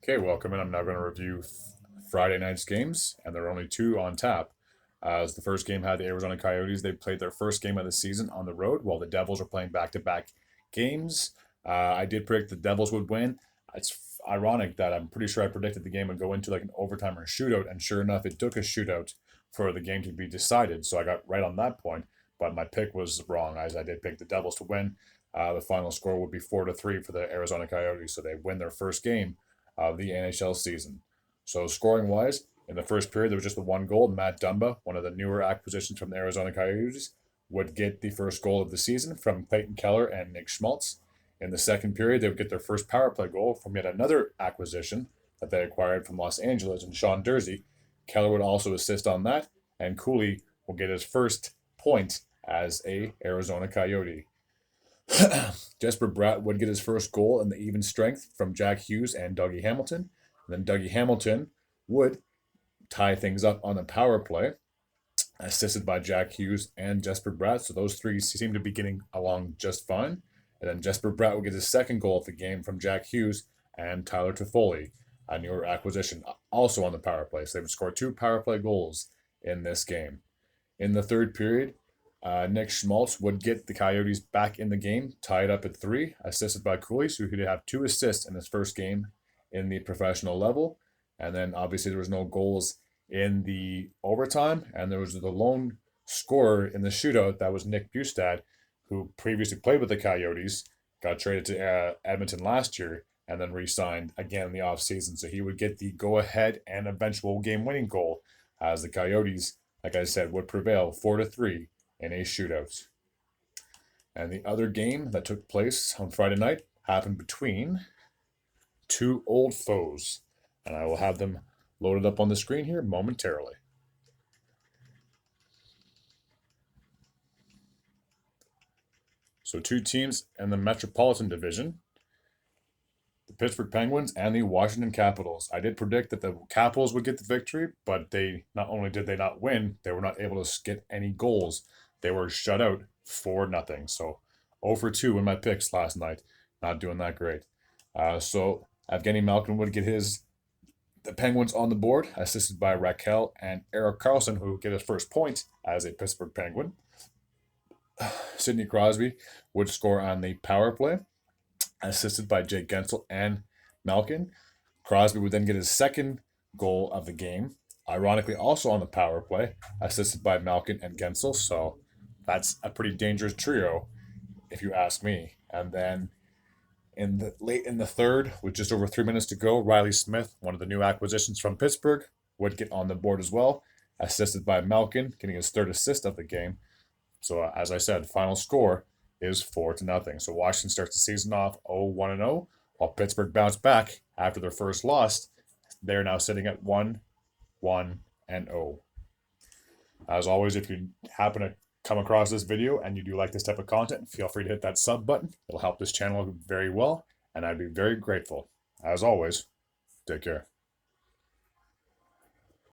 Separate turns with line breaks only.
Okay, welcome in. I'm now going to review Friday night's games, and there are only two on tap. As the first game had the Arizona Coyotes, they played their first game of the season on the road, while the Devils are playing back-to-back games. I did predict the Devils would win. It's ironic that I'm pretty sure I predicted the game would go into like an overtime or shootout, and sure enough, it took a shootout for the game to be decided. So I got right on that point, but my pick was wrong, as I did pick the Devils to win. The final score would be 4-3 for the Arizona Coyotes, so they win their first game of the NHL season. So scoring wise, in the first period, there was just the one goal. Matt Dumba, one of the newer acquisitions from the Arizona Coyotes, would get the first goal of the season from Clayton Keller and Nick Schmaltz. In the second period, they would get their first power play goal from yet another acquisition that they acquired from Los Angeles and Sean Durzi. Keller would also assist on that, and Cooley will get his first point as a Arizona Coyote. Jesper Bratt would get his first goal in the even strength from Jack Hughes and Dougie Hamilton. And then Dougie Hamilton would tie things up on the power play, assisted by Jack Hughes and Jesper Bratt. So those three seem to be getting along just fine. And then Jesper Bratt would get his second goal of the game from Jack Hughes and Tyler Toffoli, a newer acquisition, also on the power play. So they would score two power play goals in this game. In the third period, Nick Schmaltz would get the Coyotes back in the game, tied up at 3, assisted by Cooley, so he could have 2 assists in his first game in the professional level. And then obviously there was no goals in the overtime, and there was the lone scorer in the shootout that was Nick Bustad, who previously played with the Coyotes, got traded to Edmonton last year, and then re-signed again in the offseason. So he would get the go-ahead and eventual game-winning goal as the Coyotes, like I said, would prevail 4-3 in a shootout. And the other game that took place on Friday night happened between two old foes. And I will have them loaded up on the screen here momentarily. So two teams in the Metropolitan Division, the Pittsburgh Penguins and the Washington Capitals. I did predict that the Capitals would get the victory, but they not only did they not win, they were not able to get any goals. They were shut out 4-0. So 0 for 2 in my picks last night. Not doing that great. So Evgeny Malkin would get the Penguins on the board, assisted by Raquel and Erik Karlsson, who would get his first point as a Pittsburgh Penguin. Sidney Crosby would score on the power play, assisted by Jake Gensel and Malkin. Crosby would then get his second goal of the game, ironically also on the power play, assisted by Malkin and Gensel. So that's a pretty dangerous trio, if you ask me. And then late in the third, with just over 3 minutes to go, Riley Smith, one of the new acquisitions from Pittsburgh, would get on the board as well, assisted by Malkin, getting his third assist of the game. So as I said, final score is 4-0. So Washington starts the season off 0-1-0, while Pittsburgh bounced back after their first loss. They're now sitting at 1-1-0. As always, if you happen to come across this video and you do like this type of content, feel free to hit that sub button. It'll help this channel very well, and I'd be very grateful. As always, take care.